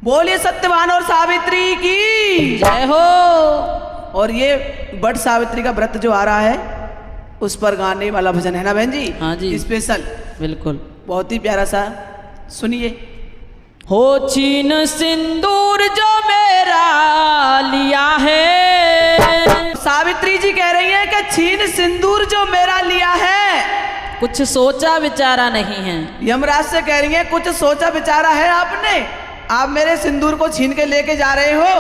बोलिए सत्यवान और सावित्री की जय हो। और ये बट सावित्री का व्रत जो आ रहा है उस पर गाने वाला भजन है ना बहन जी? हाँ जी, स्पेशल, बिल्कुल। बहुत ही प्यारा सा, सुनिए। हो छीन सिंदूर जो मेरा लिया है। सावित्री जी कह रही हैं कि छीन सिंदूर जो मेरा लिया है, कुछ सोचा विचारा नहीं है। यमराज से कह रही हैं कुछ सोचा विचारा है आपने, आप मेरे सिंदूर को छीन के लेके जा रहे हो।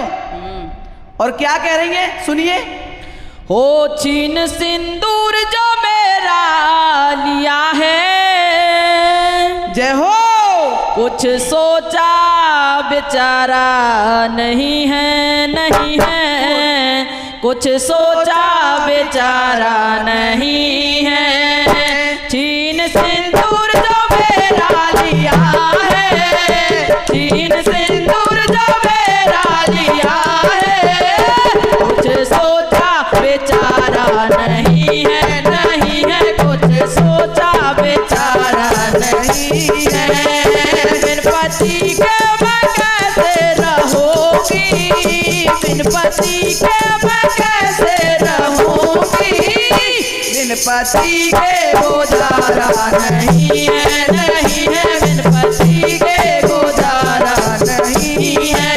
और क्या कह रही हैं, सुनिए। हो छीन सिंदूर जो मेरा लिया है, जय हो। कुछ सोचा बेचारा नहीं है, नहीं है, कुछ सोचा बेचारा नहीं है। छीन सिंदूर जो मेरा लिया है, छीन सिंदूर जो मेरा लिया है, कुछ सोचा बेचारा नहीं है, नहीं है, कुछ सोचा बेचारा नहीं है। बिन पति के मैं कैसे रहूंगी, बिन पति के मैं कैसे रहूंगी, बिन पति के गुजारा नहीं है, नहीं है, बिन पति के गुजारा नहीं है।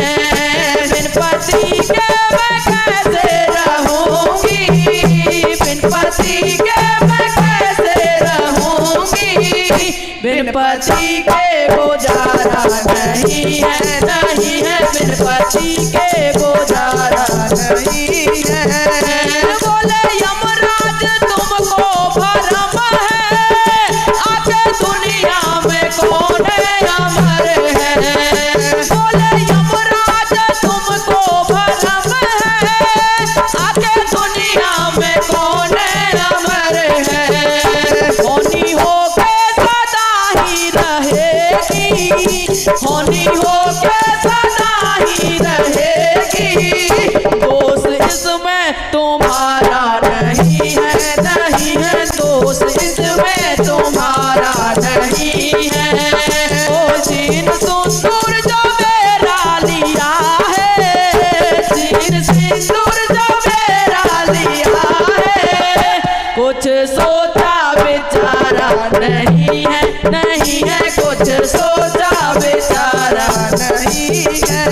बिन पति के मैं कैसे रहूंगी, बिन पति के मैं कैसे रहूंगी, बिन पति के गुजारा नहीं है, नहीं है, बिन पति के गुजारा नहीं है। बोले यमराज तुमको भरम है, आके दुनिया में कौन अमर है। बोले यमराज तुमको भरम है, आके दुनिया में कौन अमर है। होनी हो के सदा ही रहेगी, होनी हो के सदा ही रहेगी। दोष इसमें तुम्हारा नहीं है, नहीं है, दोष इसमें तुम्हारा नहीं है। ओ छीन सिंदूर जो मेरा लिया है, छीन सिंदूर जो मेरा लिया है, कुछ सोचा बेचारा नहीं है, नहीं है, कुछ सोचा बेचारा नहीं है।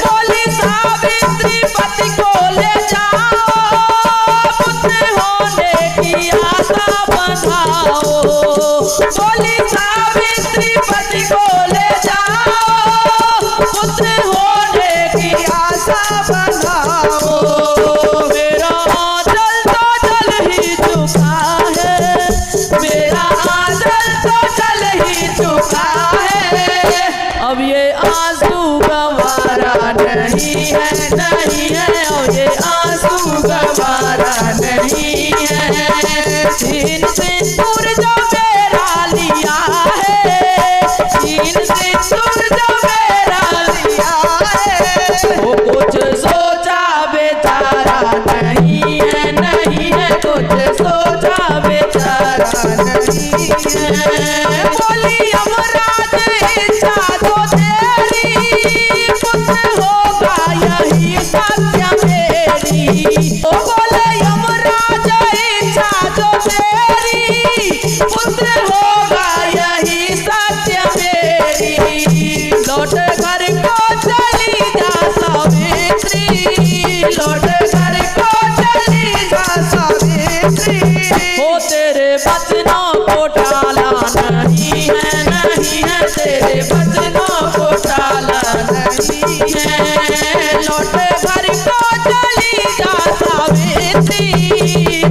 बोली सावित्री पति को ले जाओ, पुत्र होने की आशा बंधाओ। बोली सावित्री पति को ले जाओ, पुत्र होने की आशा बंधाओ। मेरा आंचल तो जल ही चुका है, मेरा आंचल तो जल ही चुका है। अब ये आंसू गवारा नहीं है, नहीं है, और ये आंसू गवारा नहीं है। छीन सिंदूर जो मेरा लिया है, छीन सिंदूर जो मेरा लिया है, वो कुछ सोचा बेचारा नहीं है, नहीं है, कुछ सोचा बेचारा नहीं है। बोली यमराज इच्छा तो तेरी, पुत्र होगा यही सत्य मेरी। ओ बोले यमराज इच्छा तो तेरी, पुत्र होगा यही सत्य मेरी। लौट घर को चली जा सावित्री, लौट घर को चली जा सावित्री। हो तेरे वचनों को टाला नहीं है, नहीं है, तेरे वचनों को टाला नहीं है। लौट घर को चली जा सावित्री,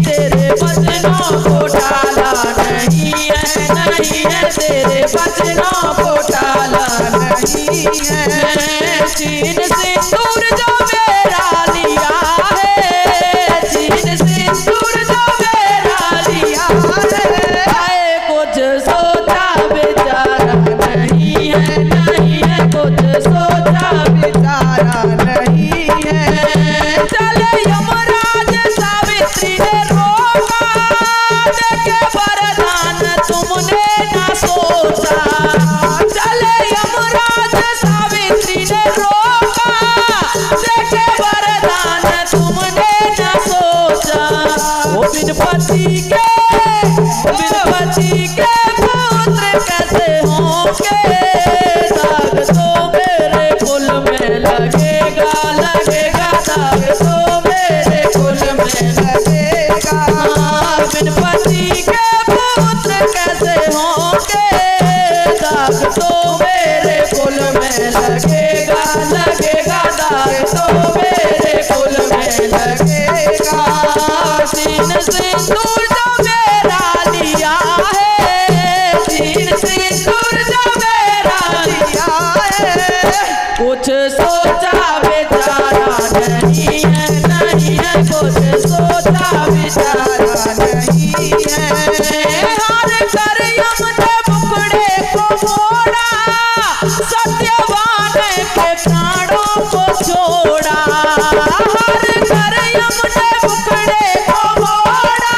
तेरे वचनों को टाला नहीं है, नहीं है, तेरे वचनों को टाला नहीं है। छीन सिंदूर जो मेरा लिया है, छीन सिंदूर जो मेरा लिया है, कुछ सोचा बेचारा नहीं है, नहीं है, कुछ सोचा बेचारा नहीं है। चले यमराज सावित्री ने रोका, देके वरदान तुमने ना सोचा। चले यमराज सावित्री ने लगेगा लगेगा दाग तो मेरे कुल में लगेगा। सीन सिंदूर जो मेरा लिया है, सीन सिंदूर जो मेरा लिया है, कुछ सोचा बेचारा नहीं है, नहीं है, कुछ सोचा बेचारा नहीं है। हार कर यम ने मुखड़े को मोड़ा, सत्यवान के प्राणों को छोड़ा। हार कर यम ने मुखड़े को मोड़ा,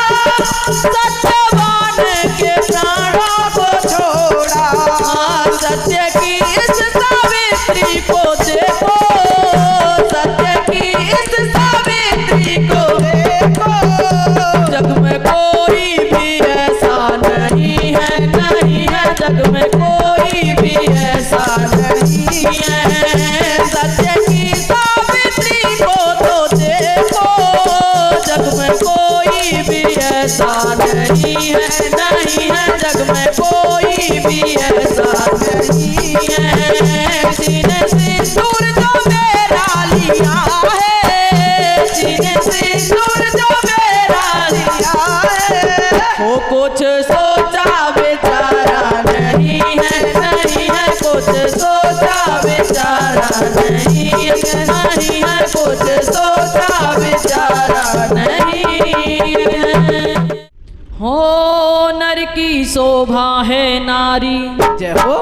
सत्यवान के प्राणों को छोड़ा। सत्य की इस सावित्री को देखो, सत्य की इस सावित्री को देखो, जग में कोई भी ऐसा नहीं है, नहीं है, जग में कोई भी ऐसा नहीं है। सत्य की सावित्री को तो देखो, जग में कोई भी ऐसा नहीं है, नहीं है, जग में कोई भी ऐसा नहीं है। सीने सिंदूर जो मेरा लिया है, सीने सिंदूर जो मेरा लिया है, वो कुछ सोचा बेचारा नहीं है, नहीं है, कुछ सोचा बेचारा नहीं है, नहीं है, कुछ सोचा बेचारा नहीं है। हो नर की शोभा है नारी, जय हो।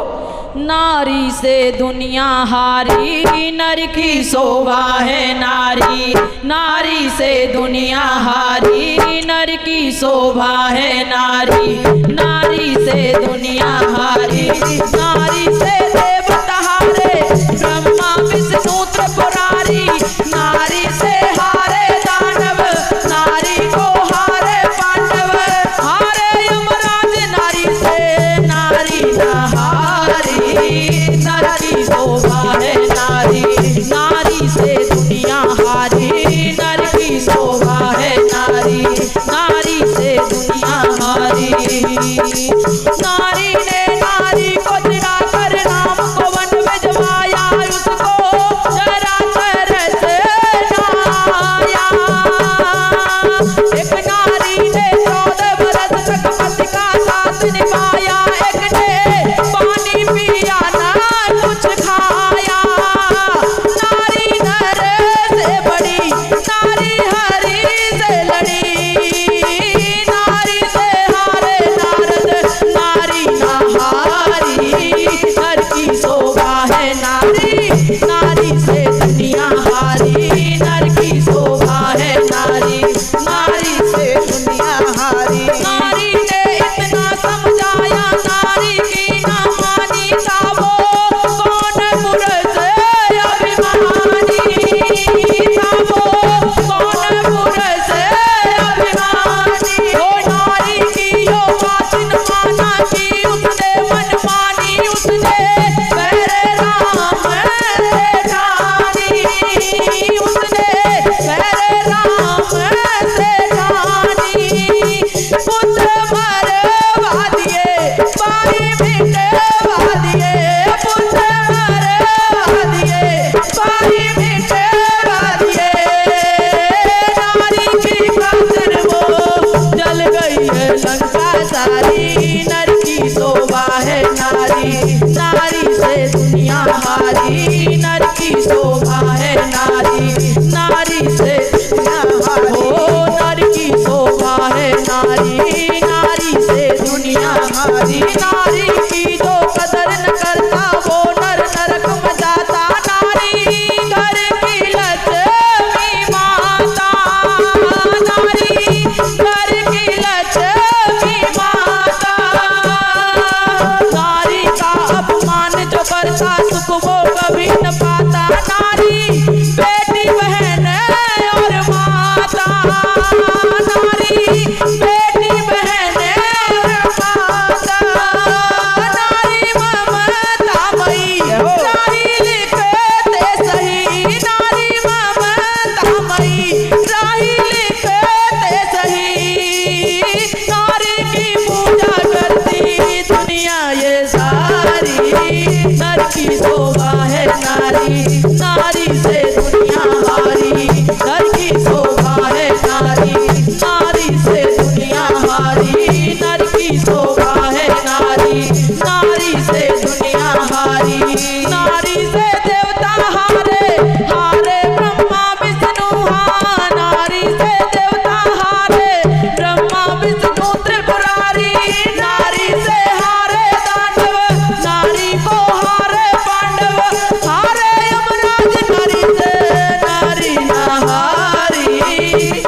नारी से दुनिया हारी, नर की शोभा है नारी, नारी से दुनिया हारी, नर की शोभा है नारी, नारी से दुनिया हारी। नारी से देवता हारे, ब्रह्मा विष्णु त्रिपुरारी, नारी से हारे दानव, नारी को हारे पांडव, हारे यमराज नारी से, नारी न हारी। नर की शोभा है नारी, नारी से दुनिया हारी, नर की शोभा है नारी, नारी से दुनिया हारी। नारी ने नारी को चिढ़ा कर नाम को वन भिजवाया, उसको चराचर से लाया। एक नारी ने 14 बरस तक पति का साथ निभाया, एक ने पानी पिया ना कुछ खाया। नारी नर से बड़ी, नारी हरि से लड़ी, नारी से हारे नारद, नारी ना हारी। नर की शोभा है नारी, नारी से दुनिया हारी, नर की शोभा है नारी, नारी से दुनिया हारी। नारी ने इतना समझाया, नारी की ना मानी था वो, कौन पुरुष अभिमानी था वो, कौन पुरुष अभिमानी। ओ नारी की यो बात न माना कि उसने मन मानी, उसने पैरे राम से ठानी, उसने पैरे राम से ठानी। पुत्र मरवा दिए, भाई मिटवा दिए, पुत्र मरवा दिए, भाई मिटवा दिए। नारी की खातिर वो जल गई है लंका सारी, नर की शोभा है नारी, नारी से दुनिया हारी, नर की शोभा है नारी, नारी से दुनिया हारी। ओ नर की शोभा है नारी, नारी से दुनिया हारी। नारी की जो कदर न करता वो नर नरक में जाता, नारी घर की लक्ष्मी माता, नारी घर की लक्ष्मी माता। नारी का अपमान जो करता सुख वो कभी न नारी, नारी से दुनिया हारी, नर की शोभा है नारी, नारी से दुनिया हारी, नर की शोभा है नारी, नारी से दुनिया हारी, नारी से देवता हारे, हारे ब्रह्मा विष्णु हा, नारी से देवता हारे, ब्रह्मा विष्णु त्रिपुरारी, नारी से हारे दानव, नारी को हारे पांडव, हारे यमराज, नारी से नारी ना हारी,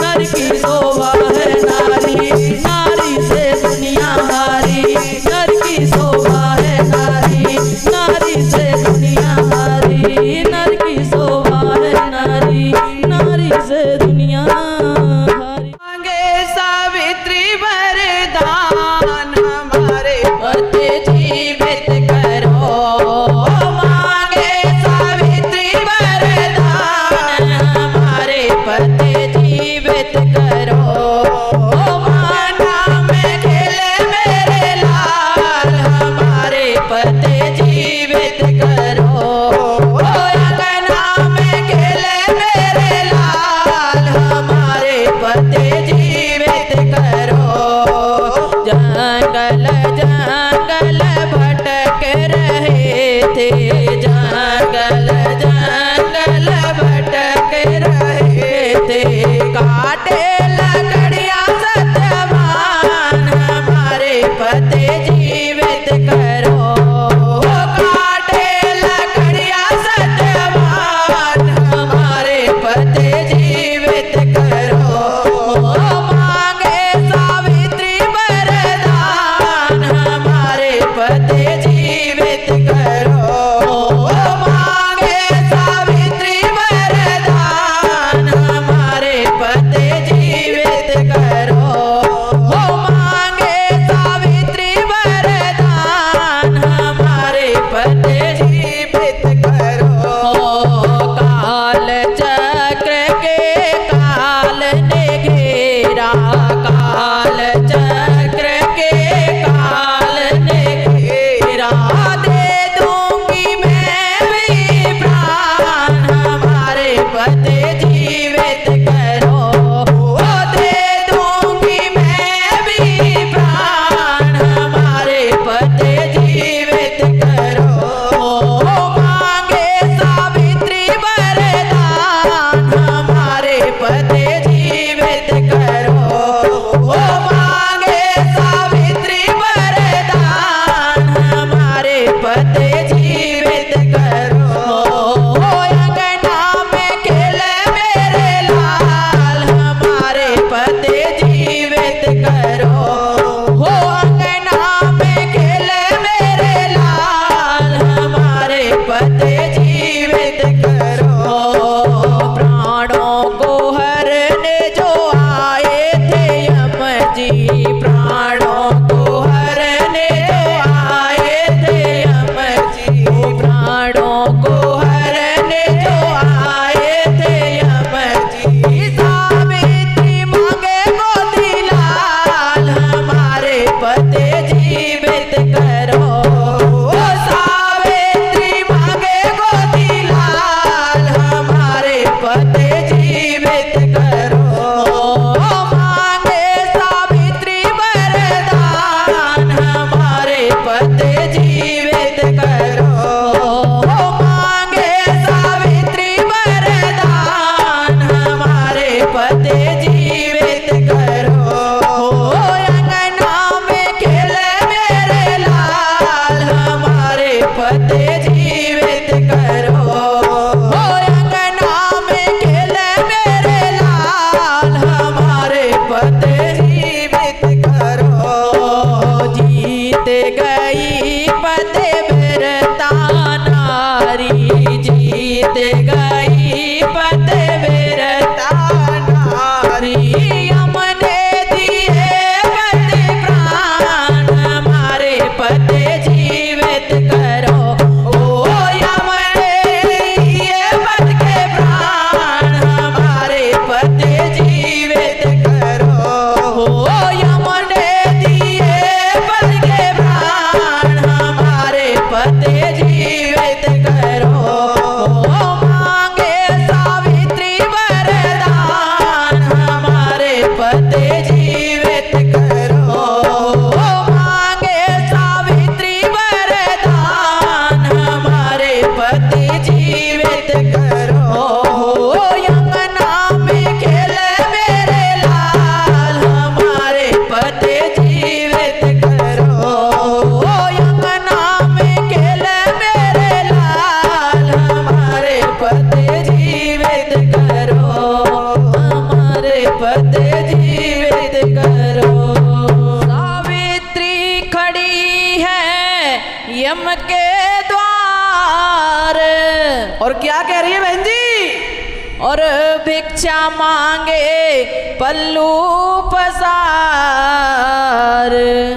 नर की शोभा है नारी, नारी से दुनिया हारी, नर की शोभा है नारी, नारी से दुनिया हारी, नर की शोभा है नारी, नारी से दुनिया हारी। मांगे सावित्री वरदान हमारे पति जीवित करो, मांगे सावित्री वरदान हमारे पति जीवित करो, माना में खेले मेरे लाल हमारे पति जीवित करो, और क्या कह रही है बहन जी? और भिक्षा मांगे पल्लू पसार,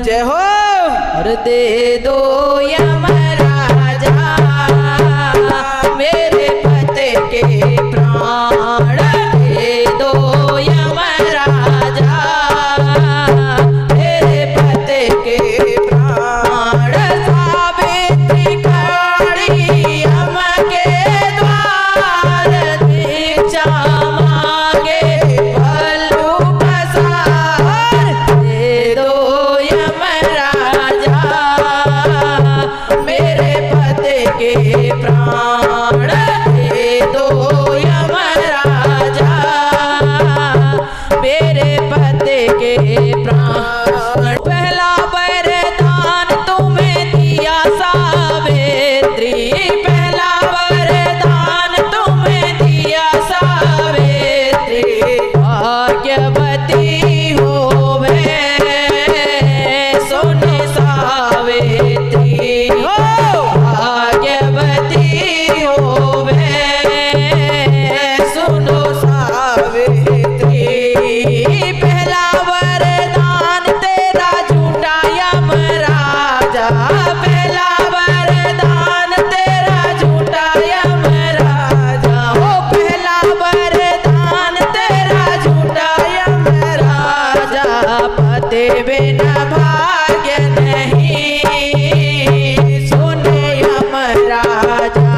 जय हो। और दे दो यमराजा मेरे पति के प्राण, दे दो यमराजा मेरे पति के प्राण। सावित्री खड़ी यम के द्वार, भिक्षा मांगे पल्लू पसार, दे दो यमराजा मेरे पति के प्राण, दे दो यमराजा मेरे पति के प्राण। पहला वरदान तुम्हें दिया सावित्री, पहला वरदान तुम्हें दिया सावित्री, भाग्यवती होवे सुन सावित्री हो, भाग्यवती होवे सुनो सावित्री। पहला वरदान तेरा झूठा यमराजा, पहला वरदान तेरा झूठा यमराजा हो, पहला वरदान तेरा झूठा यमराजा। पति बिना भाग्य नहीं सुन यमराजा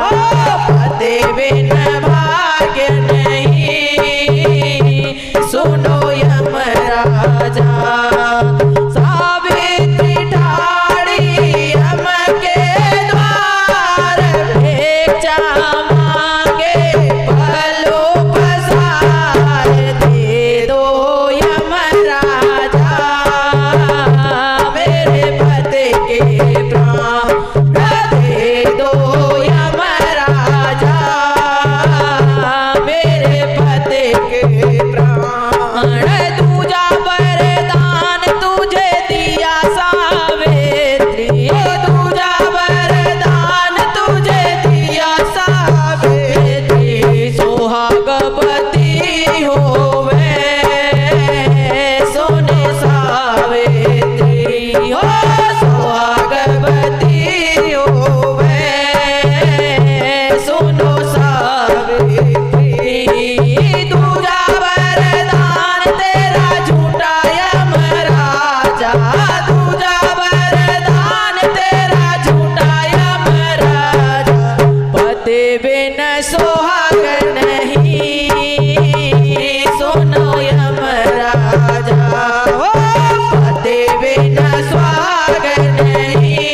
हो, पति बिना भाग्य नहीं सुनो यमराजा। सावित्री ठाड़ी यम के द्वार, भिक्षा मांगे पल्लू पसार, दे दो यमराजा मेरे पति के प्राण, दे दो यमराजा मेरे पति के प्राण। दूजा वरदान तुझे दिया सावित्री, दूजा वरदान तुझे दिया सावित्री, सुहागवती होवे सुन सावित्री हो, सुहागवती होवे सुनो सावित्री। दूजा वरदान तेरा झूठा यमराजा, दूजा वरदान तेरा झूठा यमराजा। पति बिन सुहाग नहीं सुनो यमराजा हो, पति बिन सुहाग नहीं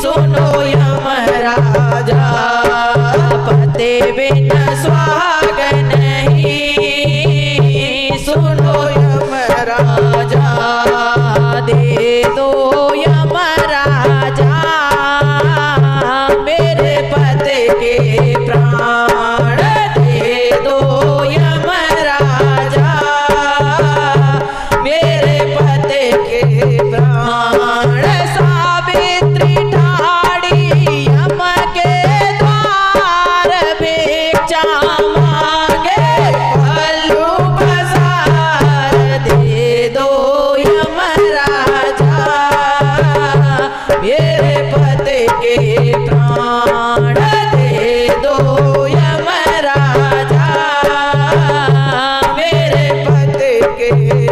सुनो यमराजा, पति बिन सुहाग नहीं सुनो यमराजा। दे दो यमराजा मेरे पति के प्राण, दे दो यमराजा मेरे पति के प्राण। सावित्री ठाड़ी यम के द्वार, भिक्षा मांगे पल्लू पसार, दे दो यमराजा मेरे पति के प्राण, दे दो यमराजा मेरे पति के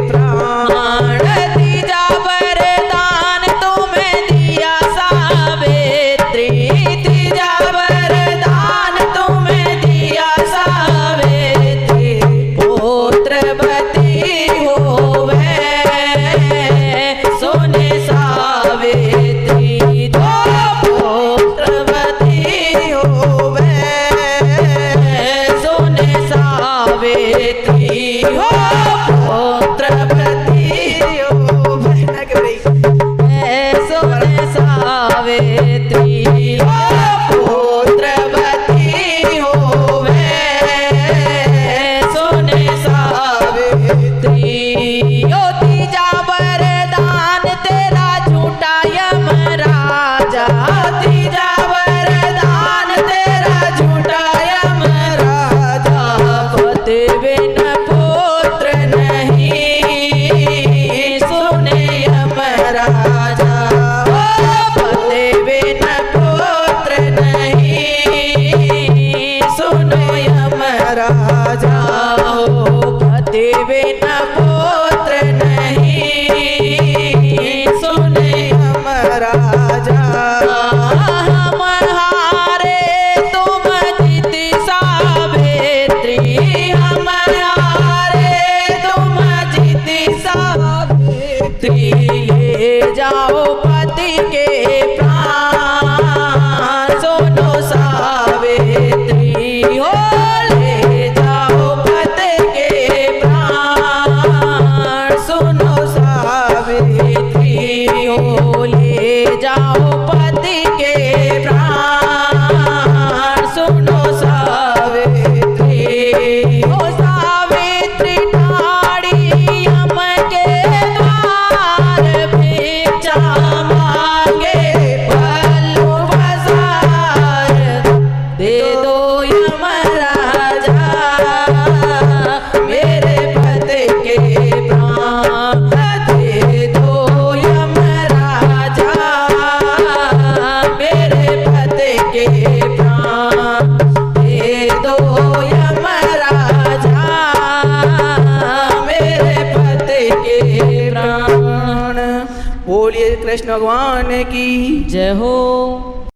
प्राण। तीजा वरदान तुम्हें दिया सावित्री, तीजा वरदान तुम्हें दिया सावित्री, पुत्रवती होवे सुन सावित्री हो, पुत्रवती होवे सुन सावित्री हो, पुत्रवती होवे सुन सावित्री हो, पुत्रवती होवे सुन सावित्री। यो तीजा वरदान तेरा झूठा यमराजा, तीजा वरदान भगवान की जय हो।